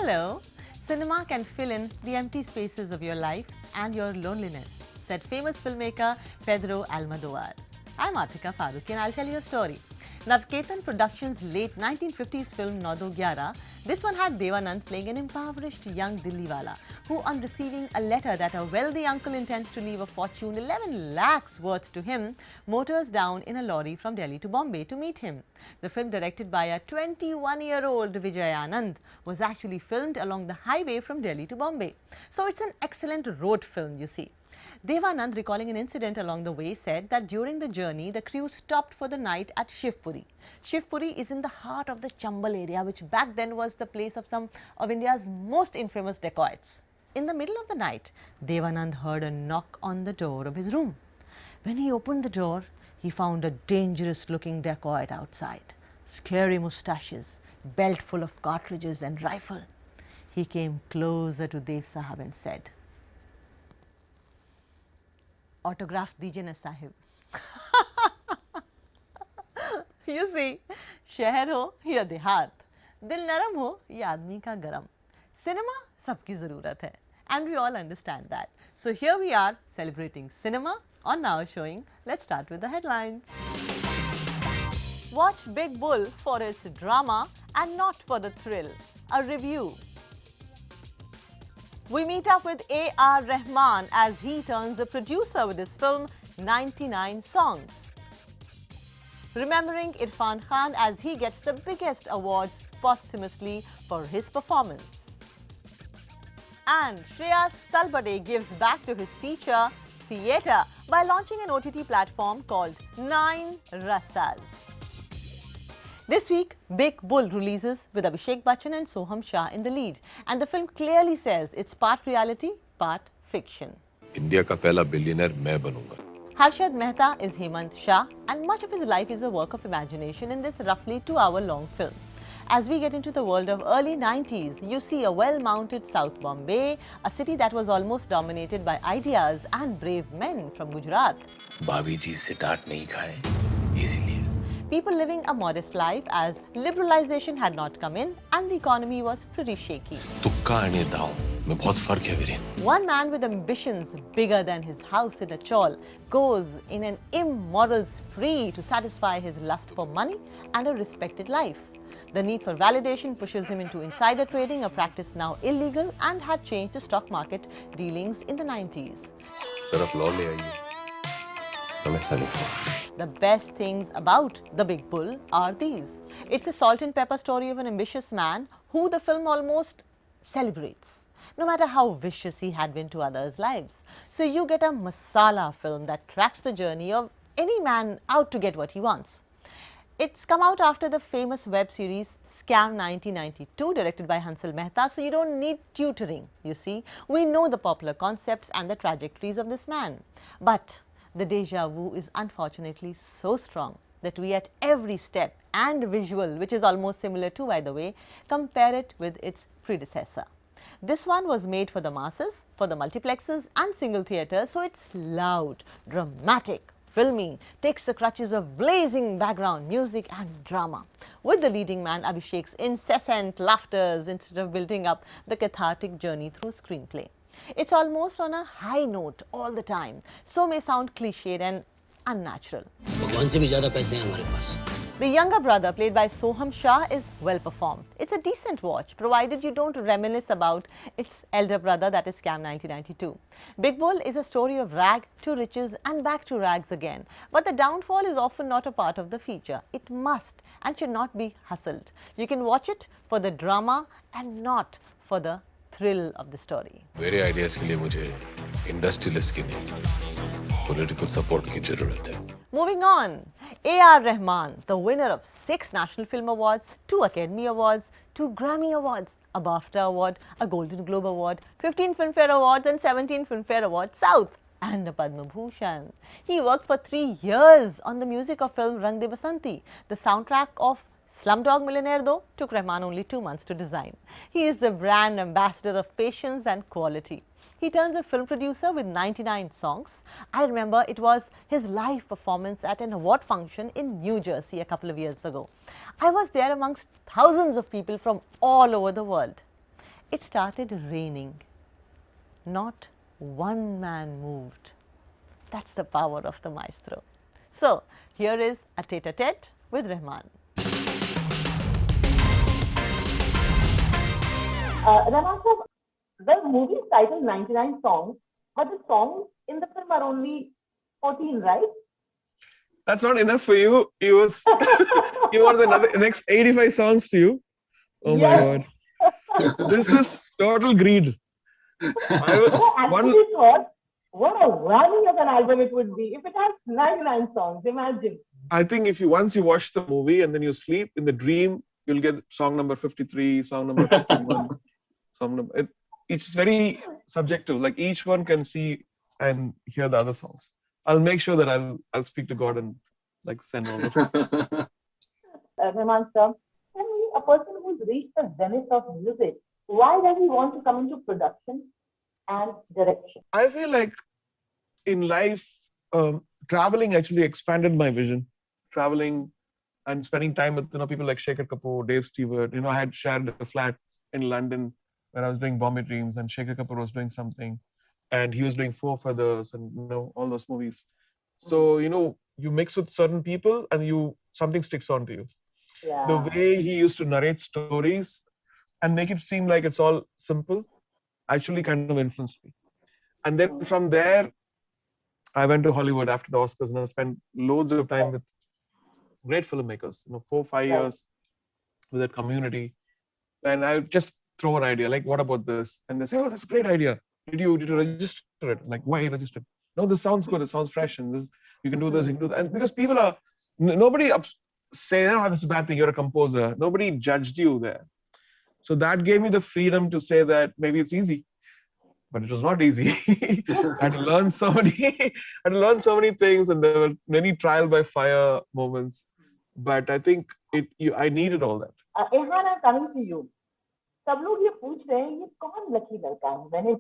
Hello! Cinema can fill in the empty spaces of your life and your loneliness, said famous filmmaker Pedro Almodovar. I'm Atika Farooqui and I'll tell you a story. Navketan Productions' late 1950s film Naudo Gyara, this one had Devanand playing an impoverished young Dilliwala who, on receiving a letter that a wealthy uncle intends to leave a fortune 11 lakhs worth to him, motors down in a lorry from Delhi to Bombay to meet him. The film, directed by a 21-year-old Vijay Anand, was actually filmed along the highway from Delhi to Bombay. So it's an excellent road film, you see. Devanand, recalling an incident along the way, said that during the journey, the crew stopped for the night at Shivpuri. Shivpuri is in the heart of the Chambal area, which back then was the place of some of India's most infamous dacoits. In the middle of the night, Devanand heard a knock on the door of his room. When he opened the door, he found a dangerous-looking dacoit outside. Scary moustaches, belt full of cartridges and rifle. He came closer to Dev Sahab and said, "Autograph दीजिए ना Sahib." You see, शहर हो या देहात, दिल नरम हो या आदमी का गरम, cinema सबकी ज़रूरत है, and we all understand that. So here we are celebrating cinema on Now Showing. Let's start with the headlines. Watch Big Bull for its drama and not for the thrill. A review. We meet up with A.R. Rahman as he turns a producer with his film 99 Songs. Remembering Irfan Khan as he gets the biggest awards posthumously for his performance. And Shreyas Talbade gives back to his teacher, theatre, by launching an OTT platform called 9 Rasas. This week, Big Bull releases with Abhishek Bachchan and Soham Shah in the lead, and the film clearly says it's part reality, part fiction. India का पहला billionaire मैं बनूंगा. Harshad Mehta is Hemant Shah, and much of his life is a work of imagination in this roughly 2-hour-long film. As we get into the world of early 90s, you see a well-mounted South Bombay, a city that was almost dominated by ideas and brave men from Gujarat. भाभी जी से डांट नहीं खाए, इसीलिए. People living a modest life as liberalization had not come in and the economy was pretty shaky. तुक्का आने दाओ, में बहुत फर्क है Viren. One man with ambitions bigger than his house in a chawl goes in an immoral spree to satisfy his lust for money and a respected life. The need for validation pushes him into insider trading, a practice now illegal and had changed the stock market dealings in the 90s. सिर्फ law ले आइए. मैं ऐसा नहीं हूँ. The best things about The Big Bull are these. It's a salt and pepper story of an ambitious man who the film almost celebrates, no matter how vicious he had been to others' lives. So you get a masala film that tracks the journey of any man out to get what he wants. It's come out after the famous web series Scam 1992, directed by Hansal Mehta, so you don't need tutoring, you see. We know the popular concepts and the trajectories of this man. But the deja vu is unfortunately so strong that we at every step and visual, which is almost similar to, by the way, compare it with its predecessor. This one was made for the masses, for the multiplexes and single theatres, so it's loud, dramatic, filmy, takes the crutches of blazing background music and drama, with the leading man Abhishek's incessant laughters instead of building up the cathartic journey through screenplay. It's almost on a high note all the time, so may sound cliched and unnatural. The younger brother, played by Soham Shah, is well performed. It's a decent watch, provided you don't reminisce about its elder brother, that is Scam 1992. Big Bull is a story of rag to riches and back to rags again. But the downfall is often not a part of the feature. It must and should not be hustled. You can watch it for the drama and not for the thrill of the story. मेरे ideas के लिए मुझे industrialist की नहीं, political support की जरूरत है. Moving on, A.R. Rahman, the winner of 6 National Film Awards, 2 Academy Awards, 2 Grammy Awards, a BAFTA Award, a Golden Globe Award, 15 Filmfare Awards and 17 Filmfare Awards South, and a Padma Bhushan. He worked for 3 years on the music of film Rang De Basanti, the soundtrack of Slumdog Millionaire, though, took Rahman only 2 months to design. He is the brand ambassador of patience and quality. He turns a film producer with 99 songs. I remember it was his live performance at an award function in New Jersey a couple of years ago. I was there amongst thousands of people from all over the world. It started raining. Not one man moved. That's the power of the maestro. So, here is a tete-a-tete with Rahman. Rahman sir, the movie is titled 99 Songs, but the songs in the film are only 14, right? That's not enough for you. You want the next 85 songs to you. Oh my Yes. God. This is total greed. I But was I actually thought, what a whammy of an album it would be if it has 99 songs. Imagine. I think if you once you watch the movie and then you sleep in the dream, you'll get song number 53, song number 51, it's very subjective. Like each one can see and hear the other songs. I'll make sure that I'll speak to God and like send all of Rahman sir, tell me, a person who's reached the zenith of music, why does he want to come into production and direction? I feel like in life, traveling actually expanded my vision. Traveling and spending time with people like Shekhar Kapoor, Dave Stewart. I had shared a flat in London where I was doing Bombay Dreams, and Shekhar Kapoor was doing something, and he was doing Four Feathers, and all those movies. So you mix with certain people, and something sticks on to you. Yeah. The way he used to narrate stories and make it seem like it's all simple actually kind of influenced me. And then from there, I went to Hollywood after the Oscars, and I spent loads of time with great filmmakers, 4-5 years with that community. And I would just throw an idea, like, what about this? And they say, oh, that's a great idea. Did you register it? Like, why register it? No, this sounds good. It sounds fresh. And this, you can do this, you can do that. And because people are, nobody say, oh, that's a bad thing. You're a composer. Nobody judged you there. So that gave me the freedom to say that maybe it's easy. But it was not easy. I had to learn so many things, and there were many trial by fire moments. But I think I needed all that. Ehan, I'm coming to you. सब लोग ये पूछ रहे हैं, ये कौन lucky लड़का है? मैंने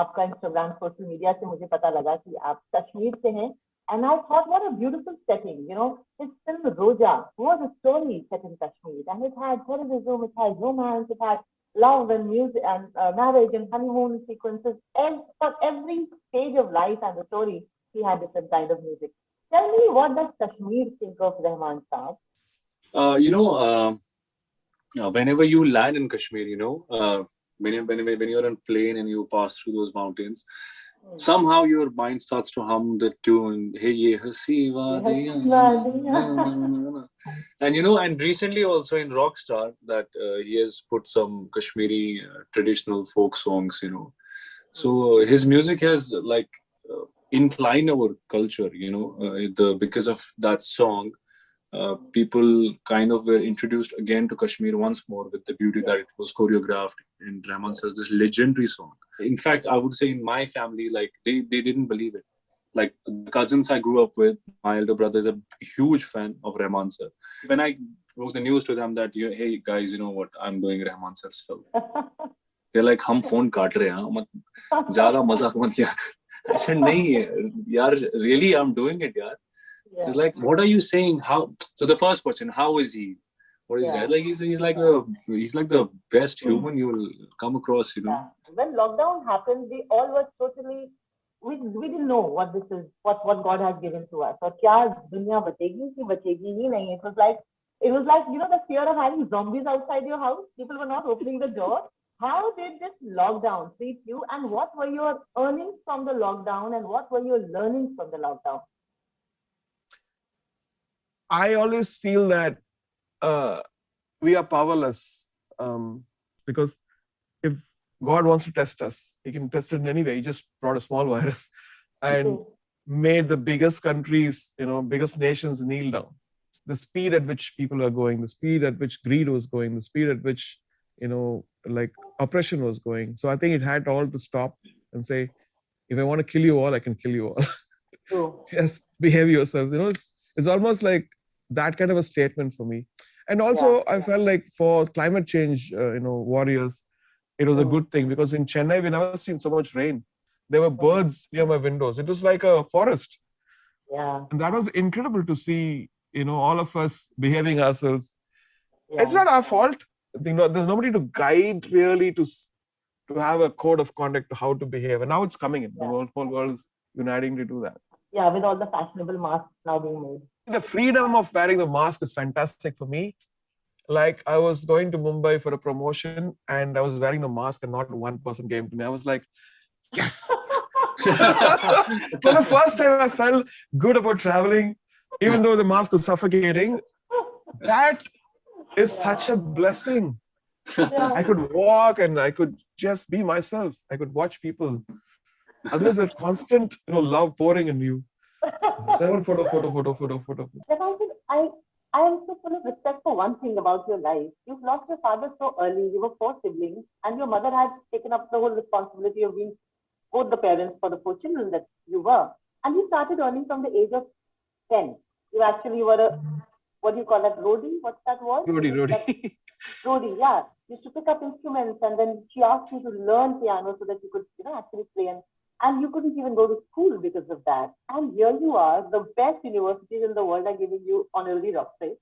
आपका इंस्टाग्राम, सोशल मीडिया से मुझे पता लगा कि आप कश्मीर से हैं. And I thought, what a beautiful setting. His film Roja was a story set in Kashmir, and it had terrorism, it had romance, it had love and music and marriage and honeymoon sequences. And for every stage of life and the story, he had different kind of music. Tell me, what does Kashmir think of Rahman Saab? Whenever you land in Kashmir, when you're on plane and you pass through those mountains, somehow your mind starts to hum the tune. Hey, ye hasi wadiyan. And recently also in Rockstar that he has put some Kashmiri traditional folk songs. So his music has inclined our culture. Because of that song. People kind of were introduced again to Kashmir once more with the beauty that it was choreographed. And Rahman says this legendary song. In fact, I would say in my family, they didn't believe it. Like the cousins I grew up with, my elder brother is a huge fan of Rahman sir. When I broke the news to them that, hey guys, you know what, I'm doing Rahman sir's film. They're like, hum phone kaat rahe hain, zyada mazak mat kiya. I said, nahi, yaar, really, I'm doing it, yaar. Yeah. It's like, what are you saying? How? So the first question, how is he? What is that? Like he's like the best human you will come across. Yeah. When lockdown happened, we all were totally. We didn't know what this is, what God has given to us. Or kya dunya bachegi ki bachegi hi nahi. It was like the fear of having zombies outside your house. People were not opening the door. How did this lockdown treat you? And what were your earnings from the lockdown? And what were your learnings from the lockdown? I always feel that we are powerless because if God wants to test us, he can test it in any way. He just brought a small virus and made the biggest countries, biggest nations kneel down. The speed at which people are going, the speed at which greed was going, the speed at which, oppression was going. So I think it had all to stop and say, if I want to kill you all, I can kill you all. Just behave yourselves. It's almost like that kind of a statement for me. And also, I felt like for climate change, warriors, it was a good thing because in Chennai, we never seen so much rain. There were birds near my windows. It was like a forest. Yeah. And that was incredible to see, all of us behaving ourselves. Yeah. It's not our fault. There's nobody to guide really to to have a code of conduct to how to behave. And now it's coming in. The Yeah. whole world is uniting to do that. Yeah, with all the fashionable masks now being made. The freedom of wearing the mask is fantastic for me. Like I was going to Mumbai for a promotion and I was wearing the mask and not one person came to me. I was like, yes. For the first time, I felt good about traveling, even though the mask was suffocating. That is such a blessing. Yeah. I could walk and I could just be myself. I could watch people. Otherwise, there's constant, love pouring in you. Seven photo. Devanshu, I am so full of respect for one thing about your life. You've lost your father so early. You were 4 siblings, and your mother had taken up the whole responsibility of being both the parents for the 4 children that you were. And you started earning from the age of 10. You actually were a, what do you call that, roadie? What's that word? Roadie. Roadie, yeah. You used to pick up instruments, and then she asked you to learn piano so that you could, actually play. And you couldn't even go to school because of that. And here you are, the best universities in the world are giving you honorary doctorate.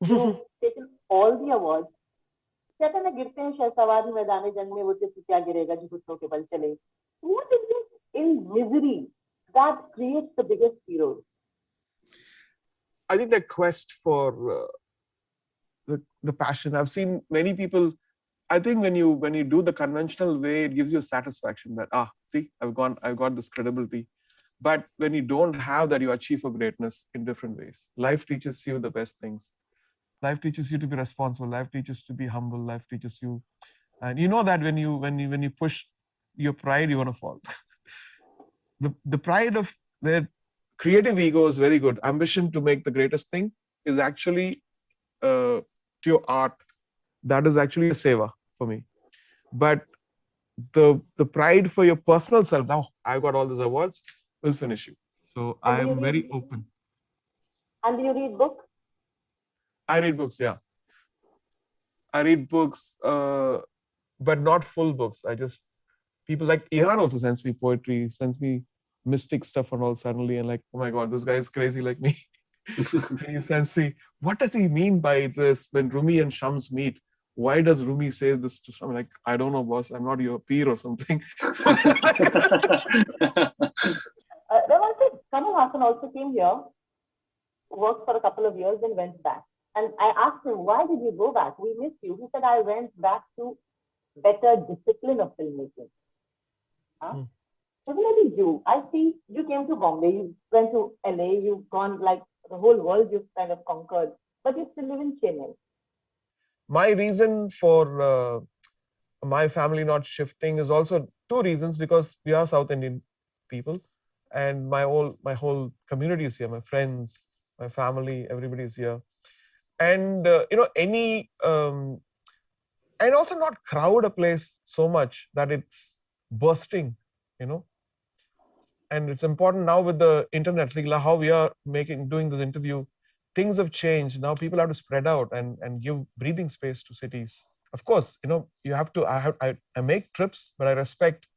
You've taken all the awards. कहते हैं ना गिरते हैं शहसवार मैदान जंग में वो चित्र क्या गिरेगा जो घुटनों के बल चले. What is it in misery that creates the biggest heroes? I think the quest for the passion. I've seen many people. I think when you do the conventional way, it gives you satisfaction that see, I've got this credibility. But when you don't have that, you achieve for greatness in different ways. Life teaches you the best things. Life teaches you to be responsible. Life teaches you to be humble. Life teaches you, and you know that when you push your pride, you're gonna fall. the pride of their creative ego is very good. Ambition to make the greatest thing is actually to your art. That is actually a seva for me. But the pride for your personal self, now I've got all these awards, will finish you. So I am very open. And do you read books? I read books, yeah. I read books, but not full books. People like Ihan also sends me poetry, sends me mystic stuff and all suddenly, and like, oh my God, this guy is crazy like me. He sends me, what does he mean by this when Rumi and Shams meet? Why does Rumi say this to Shams? I'm like, I don't know, boss. I'm not your peer or something. Kamal Haasan also came here, worked for a couple of years, and went back. And I asked him, why did you go back? We missed you. He said, I went back to better discipline of filmmaking. Similarly, you, I see you came to Bombay, you went to LA, you've gone like the whole world you've kind of conquered, but you still live in Chennai. My reason for my family not shifting is also 2 reasons, because we are South Indian people and my whole community is here, my friends, my family, everybody is here. And, and also not crowd a place so much that it's bursting, And it's important now with the internet, like how we are doing this interview, things have changed. Now people have to spread out and give breathing space to cities. Of course, you have to, I make trips, but I respect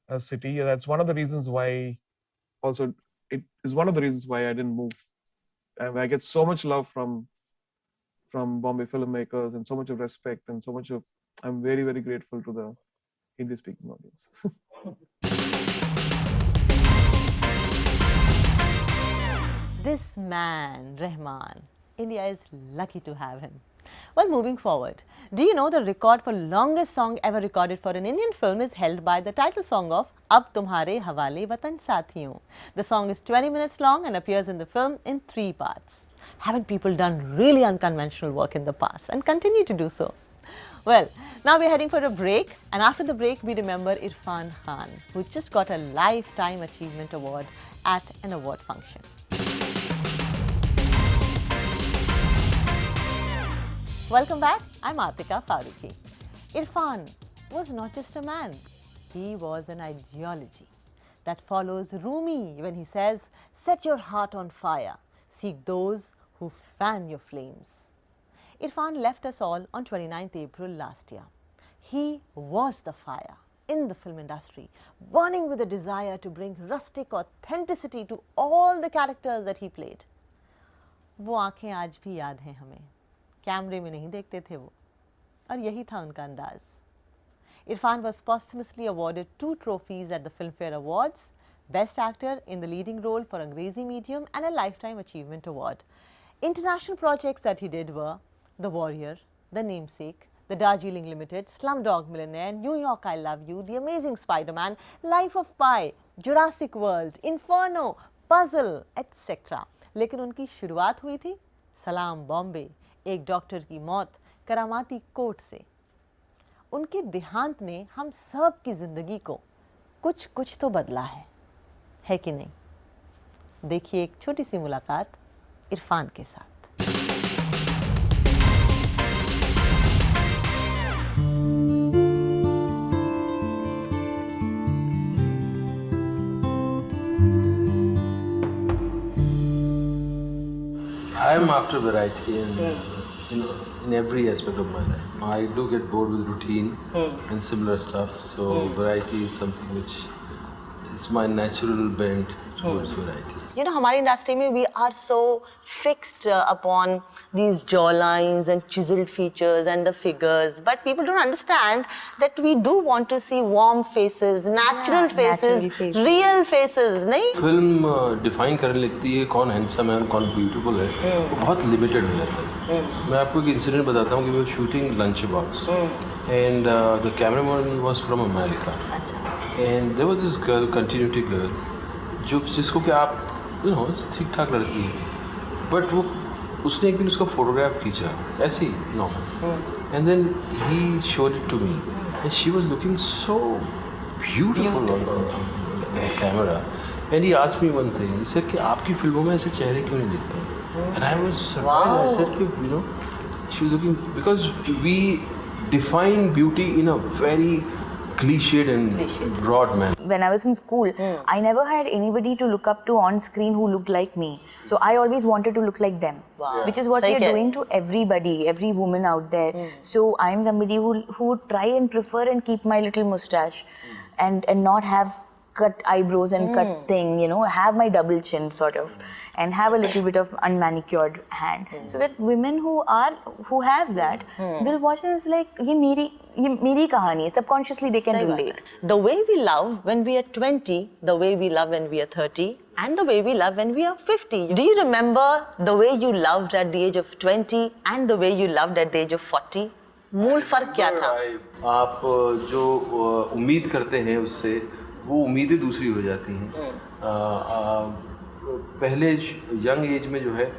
a city. That's one of the reasons why also, it is one of the reasons why I didn't move. And I get so much love from Bombay filmmakers and so much of respect and so much of, I'm very, very grateful to the Hindi speaking audience. This man, Rahman, India is lucky to have him. Well, moving forward, do you know the record for longest song ever recorded for an Indian film is held by the title song of Ab Tumhare Hawale Watan Sathiyon. The song is 20 minutes long and appears in the film in 3 parts. Haven't people done really unconventional work in the past and continue to do so? Well, now we're heading for a break, and after the break we remember Irfan Khan, who just got a Lifetime Achievement Award at an award function. Welcome back, I'm Atika Farooqui. Irfan was not just a man, he was an ideology that follows Rumi when he says, set your heart on fire, seek those who fan your flames. Irfan left us all on 29th April last year. He was the fire in the film industry, burning with a desire to bring rustic authenticity to all the characters that he played. वो आँखें आज भी याद हैं हमें. कैमरे में नहीं देखते थे वो, और यही था उनका अंदाज. Irfan was posthumously awarded 2 trophies at the Filmfare Awards, Best Actor in the Leading Role for Angrezi Medium and a Lifetime Achievement Award. International projects that he did were The Warrior, The Namesake, The Darjeeling Limited, Slumdog Millionaire, New York I Love You, The Amazing Spider-Man, Life of Pi, Jurassic World, Inferno, Puzzle, etc. लेकिन उनकी शुरुआत हुई थी सलाम बॉम्बे, एक doctor की मौत, करामाती court से। उनके देहांत ने हम सब की जिंदगी को कुछ तो बदला है कि नहीं? देखिए एक छोटी सी मुलाकात इरफान के साथ। I am after variety in every aspect of my life. I do get bored with routine and similar stuff, so variety is something which is my natural bent towards variety. You know, हमारी industry में we are so fixed upon these jawlines and chiseled features and the figures, but people don't understand that we do want to see warm faces, natural faces, real faces, नहीं? Film define करने लगती है कौन handsome है और कौन beautiful है, वो बहुत लिमिटेड हो जाता है। मैं आपको एक इंसिडेंट बताता हूँ कि we were shooting lunch box and the cameraman was from America and there was this girl, continuity girl, जो जिसको कि आप यू नो ठीक ठाक लड़की है, बट वो उसने एक दिन उसका फोटोग्राफ खींचा ऐसे ही normal and then he showed it to me and she was looking so beautiful on camera and he asked me one thing, he said कि आपकी फिल्मों में ऐसे चेहरे क्यों नहीं दिखते? And I was surprised, I said कि you know she was looking because we define beauty in a very cliched and broad man. When I was in school, I never had anybody to look up to on screen who looked like me. So I always wanted to look like them, which is what we are doing to everybody, every woman out there. So I am somebody who would try and prefer and keep my little mustache and not have cut eyebrows and cut thing, you know, have my double chin sort of, and have a little bit of unmanicured hand, so that women who have that will watch and it's like ये मेरी कहानी है, subconsciously they can relate. The way we love when we are 20, the way we love when we are 30, and the way we love when we are 50. Do you remember the way you loved at the age of 20 and the way you loved at the age of 40? मूल फर्क क्या था? आप जो उम्मीद करते हैं उससे वो उम्मीदें दूसरी हो जाती हैं। पहले यंग एज में जो है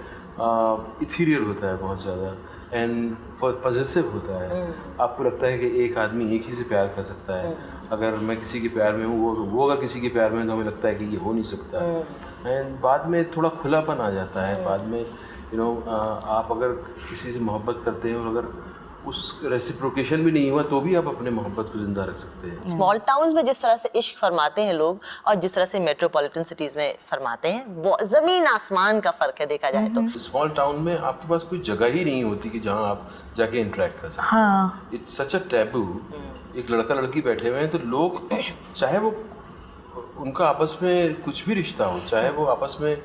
इथीरियल होता है बहुत ज़्यादा एंड पॉजिटिव होता है। आपको लगता है कि एक आदमी एक ही से प्यार कर सकता है, अगर मैं किसी के प्यार में हूँ वो अगर किसी के प्यार में तो हमें लगता है कि ये हो नहीं सकता एंड बाद में थोड़ा खुलापन आ जाता है। बाद में यू नो आप अगर किसी से मोहब्बत करते हैं और अगर उस रेसिप्रोकेशन भी नहीं हुआ तो भी आप अपने मोहब्बत को जिंदा रख सकते हैं। स्मॉल टाउन्स में जिस तरह से इश्क फरमाते हैं लोग और जिस तरह से मेट्रोपॉलिटन सिटीज में फरमाते हैं, जमीन आसमान का फर्क है देखा जाए तो। स्मॉल टाउन में आपके पास कोई जगह ही नहीं होती कि जहाँ आप जाके इंटरेक्ट कर सकते। It's such a taboo. एक लड़का लड़की बैठे हुए हैं तो लोग चाहे वो उनका आपस में कुछ भी रिश्ता हो, चाहे वो आपस में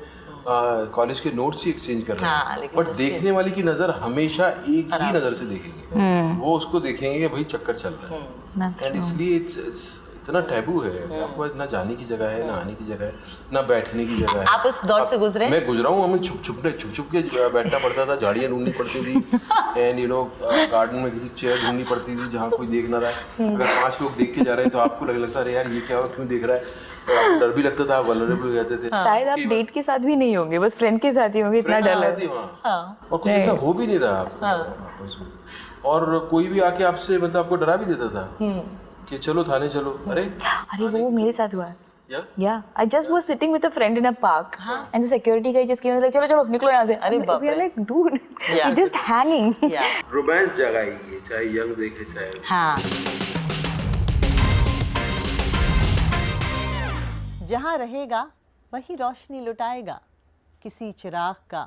कॉलेज के नोट्स ही एक्सचेंज कर रहे हैं, बट देखने वाले की नज़र हमेशा एक ही नज़र से देखेंगे। वो उसको देखेंगे कि भाई चक्कर चल रहा है एंड इसलिए इतना टैबू है। आपको ना जाने की जगह है, ना आने की जगह है, ना बैठने की जगह है। आप इस दौर से गुजरे? मैं गुजरा हूँ। हमें छुप छुप के बैठना पड़ता था, झाड़ियाँ ढूंढनी पड़ती थी एंड यू नो गार्डन में किसी चेयर ढूंढनी पड़ती थी जहाँ कोई देख ना रहा है। अगर 5 लोग देख के जा रहे हैं तो आपको लगता है यार ये क्या हो, क्यों देख रहा है, डर भी लगता था, वल्नरेबल हो जाते थे। शायद आप डेट के साथ भी नहीं होंगे, बस फ्रेंड के साथ ही होंगे, इतना डर लगता है। और कुछ ऐसा हो भी नहीं रहा आपको, और कोई भी आके आपसे मतलब आपको डरा भी देता था कि चलो थाने चलो। अरे वो मेरे साथ हुआ है। Yeah, I just was sitting with a friend in a park, and the security guy just came and was like, चलो निकलो यहाँ से। अरे बाप रे। We are like, dude, we're just hanging. Romance जगाएगी, चाहे यंग देखे चाहे। हाँ। जहाँ रहेगा वही रोशनी लुटाएगा, किसी चिराग का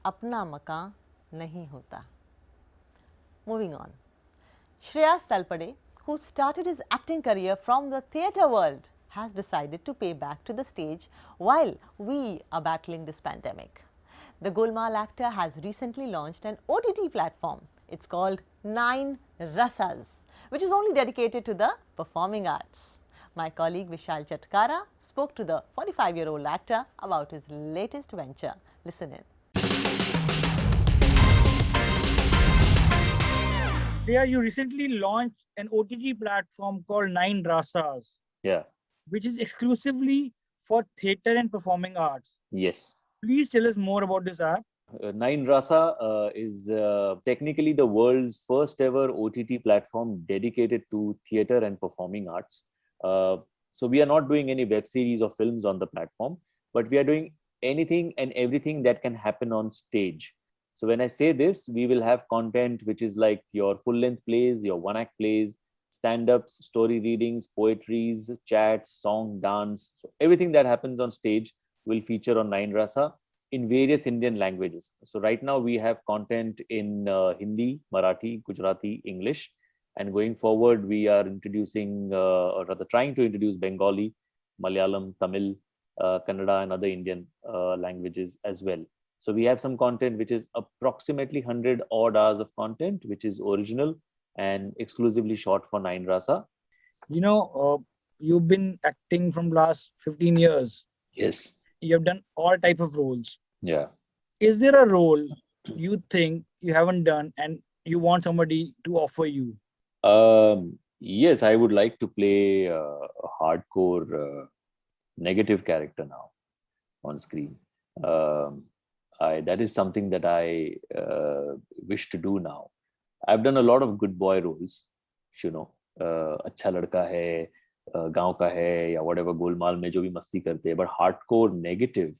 अपना मकान नहीं होता। Moving on, Shreyas Talpade, who started his acting career from the theatre world, has decided to pay back to the stage while we are battling this pandemic. The Golmaal actor has recently launched an OTT platform. It's called 9 Rasas, which is only dedicated to the performing arts. My colleague Vishal Chatkara spoke to the 45-year-old actor about his latest venture. Listen in. Priya, you recently launched an OTT platform called Nine Rasas, Yeah. which is exclusively for theatre and performing arts. Yes. Please tell us more about this app. Nine Rasa is technically the world's first ever OTT platform dedicated to theatre and performing arts. So we are not doing any web series or films on the platform, but we are doing anything and everything that can happen on stage. So when I say this, we will have content which is like your full-length plays, your one-act plays, stand-ups, story readings, poetries, chats, song, dance. So everything that happens on stage will feature on Nine Rasa in various Indian languages. So right now we have content in Hindi, Marathi, Gujarati, English, and going forward we are introducing, or rather trying to introduce Bengali, Malayalam, Tamil, Kannada, and other Indian languages as well. So we have some content which is approximately 100 odd hours of content, which is original and exclusively shot for Nine Rasa. You know, you've been acting from last 15 years. Yes. You have done all type of roles. Yeah. Is there a role you think you haven't done and you want somebody to offer you? Yes, I would like to play a hardcore negative character now on screen. That is something that I wish to do now. I've done a lot of good boy roles, you know, अच्छा लड़का है, गांव का है, या whatever Golmaal में जो भी मस्ती करते हैं, but hardcore negative,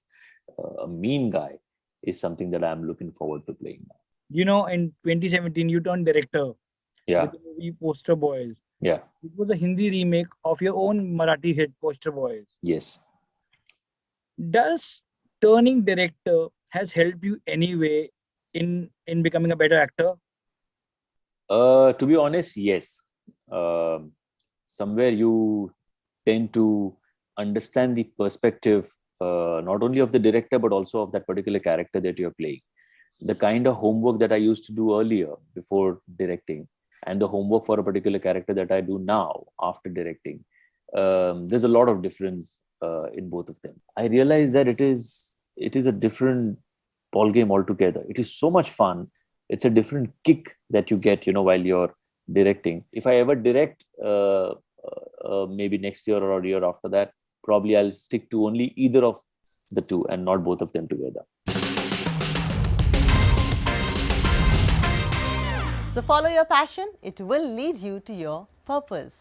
a mean guy is something that I'm looking forward to playing now. You know, in 2017 you turned director. Yeah. With the movie Poster Boys. Yeah. It was a Hindi remake of your own Marathi hit Poster Boys. Yes. Does turning director has helped you anyway in becoming a better actor? To be honest, yes. Somewhere you tend to understand the perspective not only of the director but also of that particular character that you're playing. The kind of homework that I used to do earlier before directing and the homework for a particular character that I do now after directing, there's a lot of difference in both of them. I realize that it is a different ball game altogether. It is so much fun. It's a different kick that you get, you know, while you're directing. If I ever direct, maybe next year or a year after that, probably I'll stick to only either of the two and not both of them together. So follow your passion, it will lead you to your purpose.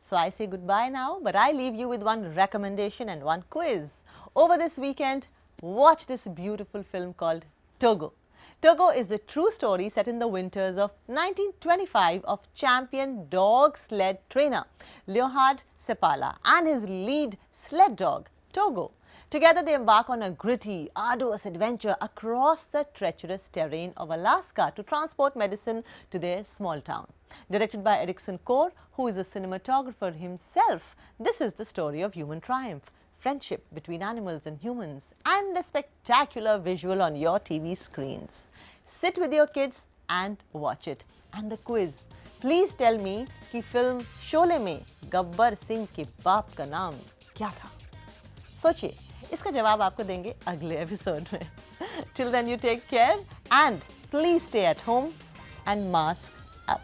So I say goodbye now, but I leave you with one recommendation and one quiz. Over this weekend, watch this beautiful film called Togo. Togo is a true story set in the winters of 1925 of champion dog sled trainer Leonhard Seppala and his lead sled dog Togo. Together they embark on a gritty, arduous adventure across the treacherous terrain of Alaska to transport medicine to their small town. Directed by Ericson Core, who is a cinematographer himself, this is the story of human triumph, friendship between animals and humans, and a spectacular visual on your TV screens. Sit with your kids and watch it. And the quiz. Please tell me कि film Sholay में गब्बर सिंह के बाप का नाम क्या था? सोचिए, इसका जवाब आपको देंगे अगले एपिसोड में. Till then you take care and please stay at home and mask up.